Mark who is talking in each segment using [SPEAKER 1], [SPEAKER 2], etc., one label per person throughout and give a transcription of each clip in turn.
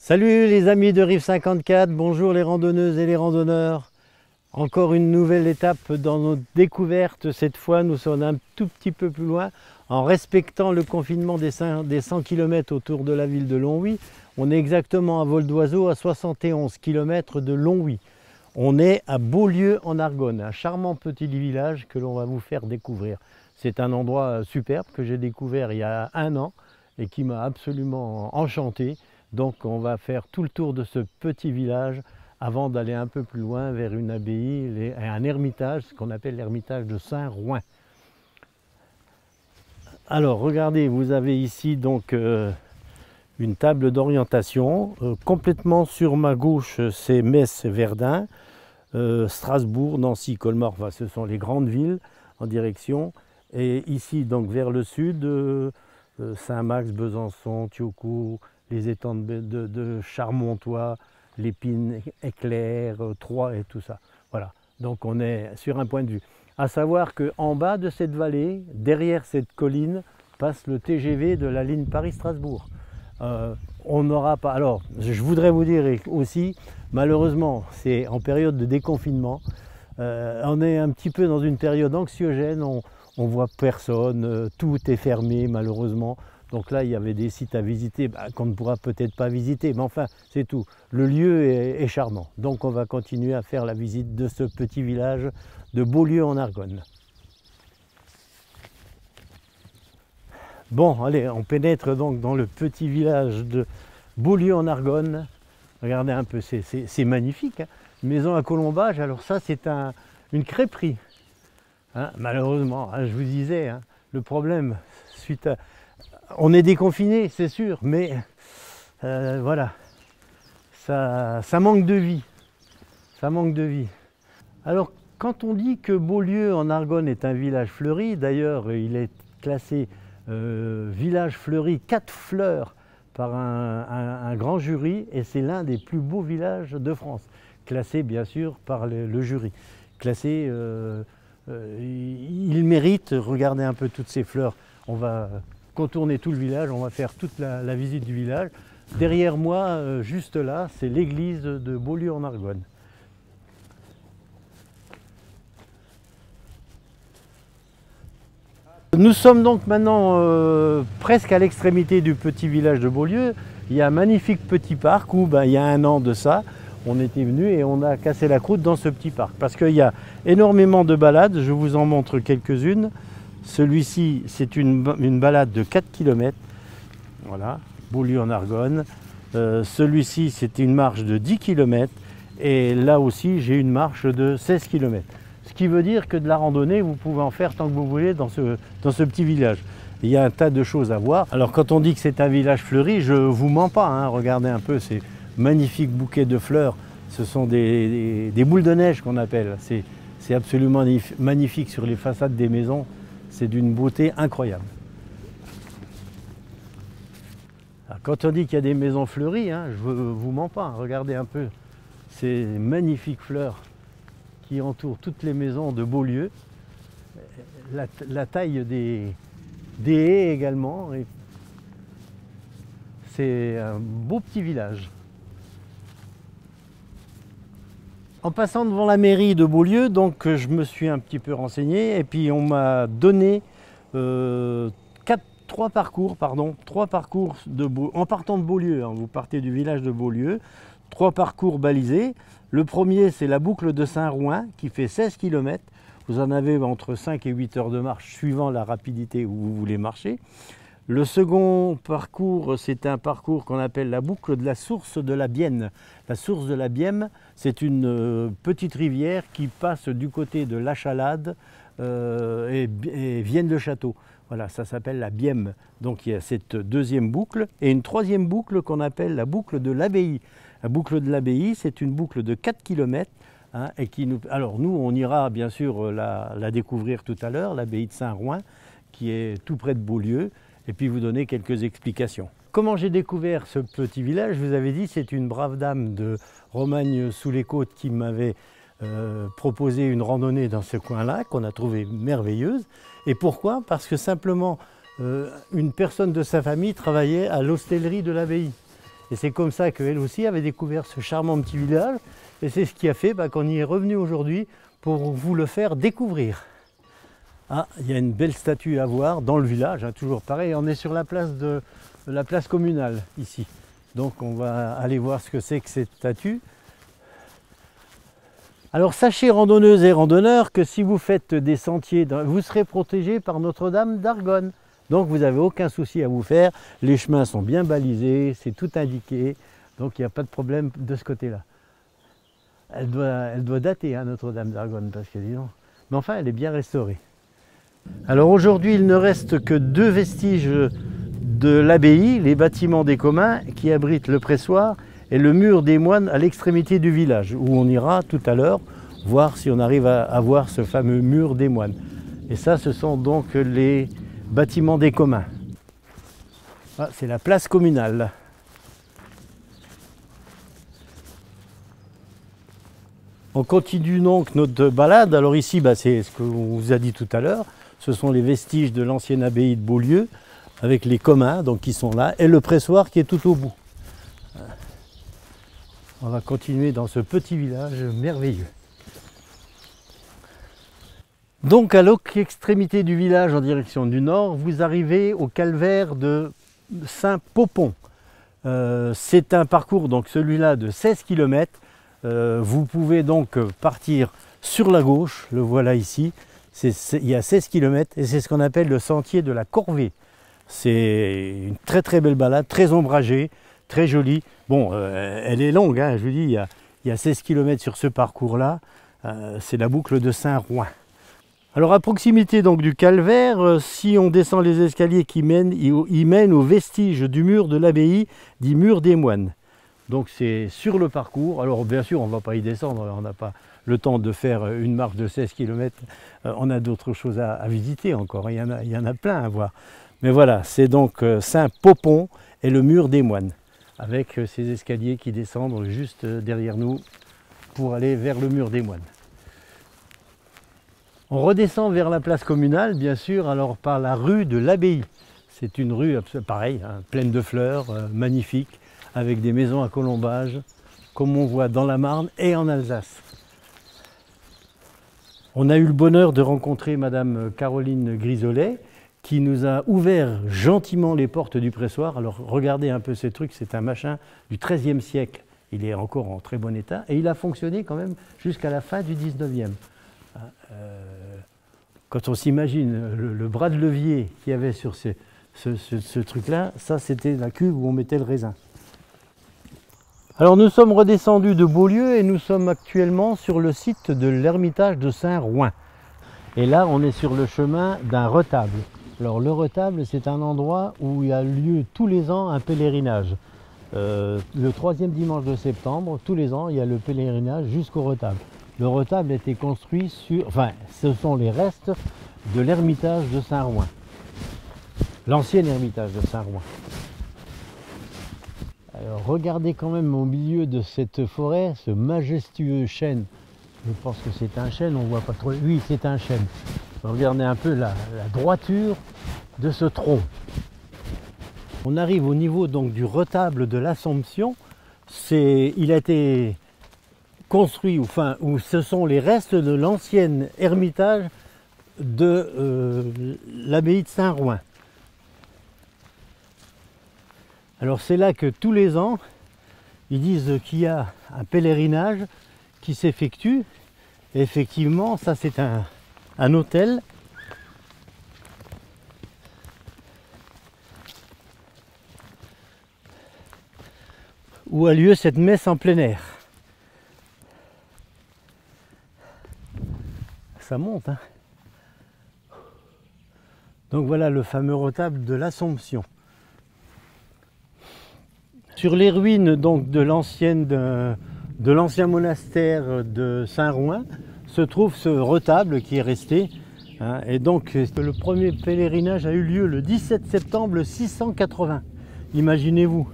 [SPEAKER 1] Salut les amis de Rive 54, bonjour les randonneuses et les randonneurs. Encore une nouvelle étape dans notre découverte. Cette fois, nous sommes un tout petit peu plus loin en respectant le confinement des 100 km autour de la ville de Longwy. On est exactement à vol d'oiseau à 71 km de Longwy. On est à Beaulieu en Argonne, un charmant petit village que l'on va vous faire découvrir. C'est un endroit superbe que j'ai découvert il y a un an et qui m'a absolument enchanté. Donc on va faire tout le tour de ce petit village avant d'aller un peu plus loin vers une abbaye et un ermitage, ce qu'on appelle l'ermitage de Saint-Rouin. Alors regardez, vous avez ici donc une table d'orientation. Complètement sur ma gauche, c'est Metz-Verdun, Strasbourg, Nancy, Colmar, enfin, ce sont les grandes villes en direction. Et ici donc vers le sud, Saint-Max, Besançon, Thiaucourt, les étangs de Charmontois, l'Épine, Éclair, Troyes et tout ça. Voilà, donc on est sur un point de vue. À savoir qu'en bas de cette vallée, derrière cette colline, passe le TGV de la ligne Paris-Strasbourg. On n'aura pas... Alors, je voudrais vous dire aussi, malheureusement, c'est en période de déconfinement. On est un petit peu dans une période anxiogène, on voit personne, tout est fermé malheureusement. Donc là, il y avait des sites à visiter qu'on ne pourra peut-être pas visiter, mais enfin, c'est tout. Le lieu est charmant. Donc on va continuer à faire la visite de ce petit village de Beaulieu en Argonne. Bon, allez, on pénètre donc dans le petit village de Beaulieu en Argonne. Regardez un peu, c'est magnifique, hein. Maison à colombage, alors ça c'est une crêperie. Hein, malheureusement, hein, je vous disais, hein, le problème, suite à... On est déconfiné, c'est sûr, mais voilà, ça manque de vie. Ça manque de vie. Alors, quand on dit que Beaulieu en Argonne est un village fleuri, d'ailleurs, il est classé village fleuri 4 fleurs par un grand jury, et c'est l'un des plus beaux villages de France, classé bien sûr par le jury. Classé, il mérite, regardez un peu toutes ces fleurs. On va contourner tout le village, on va faire toute la visite du village. Derrière moi, juste là, c'est l'église de Beaulieu en Argonne. Nous sommes donc maintenant presque à l'extrémité du petit village de Beaulieu. Il y a un magnifique petit parc où il y a un an de ça, on était venu et on a cassé la croûte dans ce petit parc. Parce qu'il y a énormément de balades, je vous en montre quelques-unes. Celui-ci, c'est une balade de 4 km, voilà, Beaulieu en Argonne. Celui-ci, c'était une marche de 10 km. Et là aussi, j'ai une marche de 16 km. Ce qui veut dire que de la randonnée, vous pouvez en faire tant que vous voulez dans ce petit village. Il y a un tas de choses à voir. Alors quand on dit que c'est un village fleuri, je ne vous mens pas, hein. Regardez un peu ces magnifiques bouquets de fleurs. Ce sont des boules de neige qu'on appelle. C'est absolument magnifique sur les façades des maisons. C'est d'une beauté incroyable. Alors, quand on dit qu'il y a des maisons fleuries, hein, je ne vous mens pas, hein, regardez un peu ces magnifiques fleurs qui entourent toutes les maisons de Beaulieu. La taille des haies également. C'est un beau petit village. En passant devant la mairie de Beaulieu, donc je me suis un petit peu renseigné et puis on m'a donné trois parcours en partant de Beaulieu, hein, vous partez du village de Beaulieu, 3 parcours balisés. Le premier, c'est la boucle de Saint-Rouin qui fait 16 km. Vous en avez entre 5 et 8 heures de marche suivant la rapidité où vous voulez marcher. Le second parcours, c'est un parcours qu'on appelle la boucle de la source de la Bienne. La source de la Bienne, c'est une petite rivière qui passe du côté de l'Achalade et Vienne-le-Château. Voilà, ça s'appelle la Bienne. Donc il y a cette deuxième boucle et une troisième boucle qu'on appelle la boucle de l'Abbaye. La boucle de l'Abbaye, c'est une boucle de 4 km. Hein, et qui nous... Alors nous, on ira bien sûr la découvrir tout à l'heure, l'abbaye de Saint-Rouin, qui est tout près de Beaulieu, et puis vous donner quelques explications. Comment j'ai découvert ce petit village? Je vous avais dit, c'est une brave dame de Romagne-sous-les-Côtes qui m'avait proposé une randonnée dans ce coin-là, qu'on a trouvé merveilleuse. Et pourquoi? Parce que simplement, une personne de sa famille travaillait à l'hostellerie de l'abbaye. Et c'est comme ça qu'elle aussi avait découvert ce charmant petit village. Et c'est ce qui a fait qu'on y est revenu aujourd'hui pour vous le faire découvrir. Ah, il y a une belle statue à voir dans le village, hein, toujours pareil. On est sur la place communale ici. Donc on va aller voir ce que c'est que cette statue. Alors sachez, randonneuses et randonneurs, que si vous faites des sentiers, vous serez protégés par Notre-Dame d'Argonne. Donc vous n'avez aucun souci à vous faire. Les chemins sont bien balisés, c'est tout indiqué. Donc il n'y a pas de problème de ce côté-là. Elle doit dater, hein, Notre-Dame d'Argonne, parce que disons. Mais enfin, elle est bien restaurée. Alors aujourd'hui, il ne reste que 2 vestiges de l'abbaye, les bâtiments des communs qui abritent le pressoir et le mur des moines à l'extrémité du village, où on ira tout à l'heure voir si on arrive à voir ce fameux mur des moines. Et ça, ce sont donc les bâtiments des communs. Ah, c'est la place communale. On continue donc notre balade. Alors ici, c'est ce qu'on vous a dit tout à l'heure. Ce sont les vestiges de l'ancienne abbaye de Beaulieu, avec les communs donc, qui sont là, et le pressoir qui est tout au bout. On va continuer dans ce petit village merveilleux. Donc à l'autre extrémité du village, en direction du nord, vous arrivez au calvaire de Saint-Popon. C'est un parcours, donc celui-là, de 16 km. Vous pouvez donc partir sur la gauche, le voilà ici. Il y a 16 km et c'est ce qu'on appelle le sentier de la Corvée. C'est une très très belle balade, très ombragée, très jolie. Bon, elle est longue, hein, je vous dis, il y a 16 km sur ce parcours-là. C'est la boucle de Saint-Rouen. Alors à proximité donc du calvaire, si on descend les escaliers qui mènent, ils mènent aux vestiges du mur de l'abbaye, dit mur des moines. Donc c'est sur le parcours. Alors bien sûr, on ne va pas y descendre, on n'a pas le temps de faire une marche de 16 km. On a d'autres choses à visiter encore, il y en a plein à voir. Mais voilà, c'est donc Saint-Popon et le mur des moines, avec ces escaliers qui descendent juste derrière nous pour aller vers le mur des moines. On redescend vers la place communale, bien sûr, alors par la rue de l'Abbaye. C'est une rue, pareil, hein, pleine de fleurs, magnifique, avec des maisons à colombages, comme on voit dans la Marne et en Alsace. On a eu le bonheur de rencontrer Madame Caroline Grisolet, qui nous a ouvert gentiment les portes du pressoir. Alors regardez un peu ces trucs, c'est un machin du XIIIe siècle. Il est encore en très bon état et il a fonctionné quand même jusqu'à la fin du XIXe. Quand on s'imagine le bras de levier qu'il y avait sur ce truc-là, ça c'était la cuve où on mettait le raisin. Alors nous sommes redescendus de Beaulieu et nous sommes actuellement sur le site de l'ermitage de Saint-Rouen. Et là on est sur le chemin d'un retable. Alors le retable, c'est un endroit où il y a lieu tous les ans un pèlerinage. Le 3e dimanche de septembre, tous les ans, il y a le pèlerinage jusqu'au retable. Le retable a été construit sur... Enfin, ce sont les restes de l'ermitage de Saint-Rouen. L'ancien ermitage de Saint-Rouen. Alors regardez quand même au milieu de cette forêt, ce majestueux chêne. Je pense que c'est un chêne, on ne voit pas trop... Oui, c'est un chêne. Regardez un peu la droiture de ce tronc. On arrive au niveau donc du retable de l'Assomption. Il a été construit, où ce sont les restes de l'ancien ermitage de l'abbaye de Saint-Rouen. Alors c'est là que tous les ans, ils disent qu'il y a un pèlerinage qui s'effectue. Et effectivement, ça c'est un hôtel où a lieu cette messe en plein air. Ça monte, hein. Donc voilà le fameux retable de l'Assomption. Sur les ruines donc de l'ancien monastère de Saint-Rouen se trouve ce retable qui est resté. Hein, et donc le premier pèlerinage a eu lieu le 17 septembre 680. Imaginez-vous.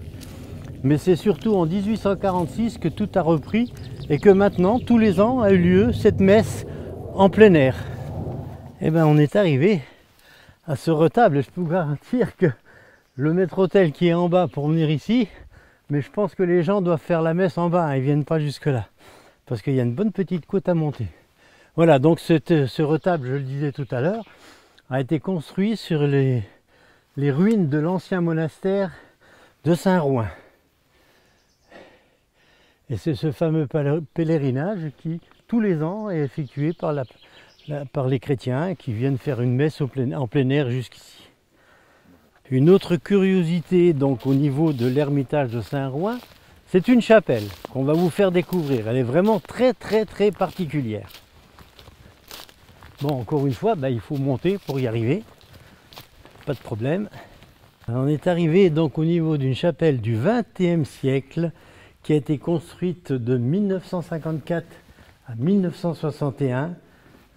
[SPEAKER 1] Mais c'est surtout en 1846 que tout a repris et que maintenant, tous les ans, a eu lieu cette messe en plein air. Et bien on est arrivé à ce retable. Je peux vous garantir que le maître-autel qui est en bas pour venir ici, mais je pense que les gens doivent faire la messe en bas, hein, ils ne viennent pas jusque là, parce qu'il y a une bonne petite côte à monter. Voilà, donc ce retable, je le disais tout à l'heure, a été construit sur les ruines de l'ancien monastère de Saint-Rouin. Et c'est ce fameux pèlerinage qui, tous les ans, est effectué par les chrétiens qui viennent faire une messe en plein air jusqu'ici. Une autre curiosité donc au niveau de l'ermitage de Saint-Rouin, c'est une chapelle qu'on va vous faire découvrir. Elle est vraiment très particulière. Bon, encore une fois, il faut monter pour y arriver, pas de problème. On est arrivé donc au niveau d'une chapelle du XXe siècle qui a été construite de 1954 à 1961.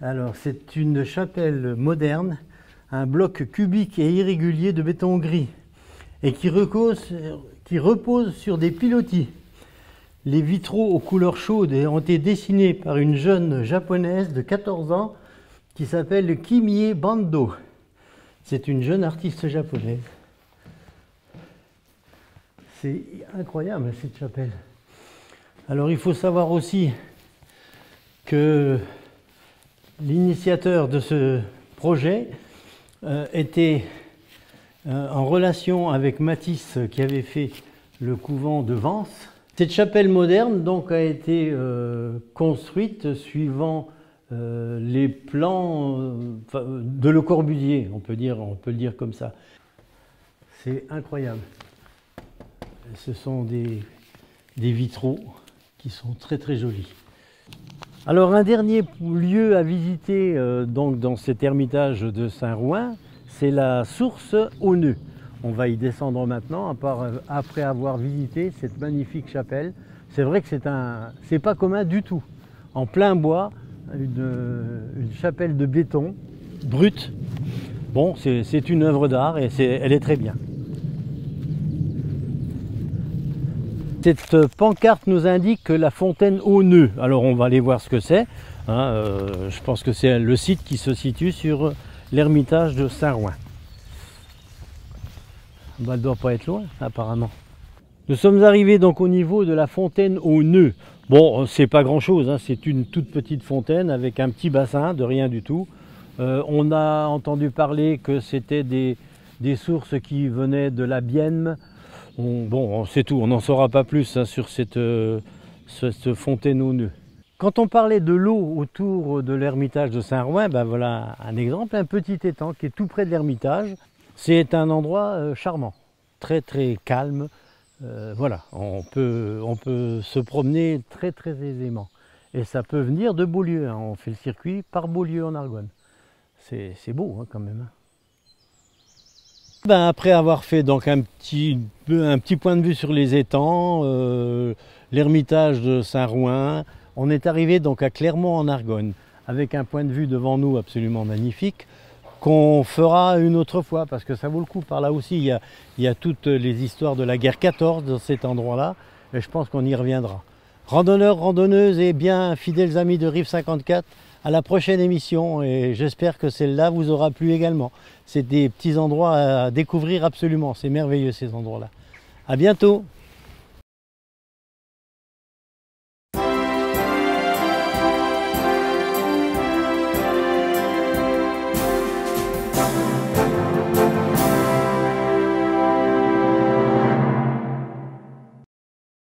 [SPEAKER 1] Alors c'est une chapelle moderne, un bloc cubique et irrégulier de béton gris et qui repose sur des pilotis. Les vitraux aux couleurs chaudes ont été dessinés par une jeune japonaise de 14 ans qui s'appelle Kimie Bando. C'est une jeune artiste japonaise. C'est incroyable cette chapelle. Alors il faut savoir aussi que l'initiateur de ce projet était en relation avec Matisse qui avait fait le couvent de Vence. Cette chapelle moderne donc a été construite suivant les plans de Le Corbusier, on peut le dire comme ça. C'est incroyable. Ce sont des vitraux qui sont très jolis. Alors un dernier lieu à visiter donc dans cet ermitage de Saint-Rouin, c'est la source au Nœud. On va y descendre maintenant après avoir visité cette magnifique chapelle. C'est vrai que c'est pas commun du tout. En plein bois, une chapelle de béton brute. Bon, c'est une œuvre d'art et elle est très bien. Cette pancarte nous indique la fontaine au Nœud. Alors on va aller voir ce que c'est. Je pense que c'est le site qui se situe sur l'ermitage de Saint-Rouin. Elle ne doit pas être loin apparemment. Nous sommes arrivés donc au niveau de la fontaine au Nœud. Bon, c'est pas grand chose, c'est une toute petite fontaine avec un petit bassin de rien du tout. On a entendu parler que c'était des sources qui venaient de la Bienne. Bon, c'est tout, on n'en saura pas plus sur cette fontaine au Nœud. Quand on parlait de l'eau autour de l'ermitage de Saint-Rouin, voilà un exemple, un petit étang qui est tout près de l'ermitage. C'est un endroit charmant, très calme. Voilà, on peut se promener très aisément. Et ça peut venir de Beaulieu, on fait le circuit par Beaulieu en Argonne. C'est beau quand même. Après avoir fait donc un petit point de vue sur les étangs, l'ermitage de Saint-Rouin, on est arrivé donc à Clermont en Argonne, avec un point de vue devant nous absolument magnifique, qu'on fera une autre fois, parce que ça vaut le coup. Par là aussi, il y a toutes les histoires de la guerre 14 dans cet endroit-là, et je pense qu'on y reviendra. Randonneurs, randonneuses et bien fidèles amis de Rive 54, à la prochaine émission, et j'espère que celle-là vous aura plu également. C'est des petits endroits à découvrir absolument, c'est merveilleux ces endroits-là. À bientôt!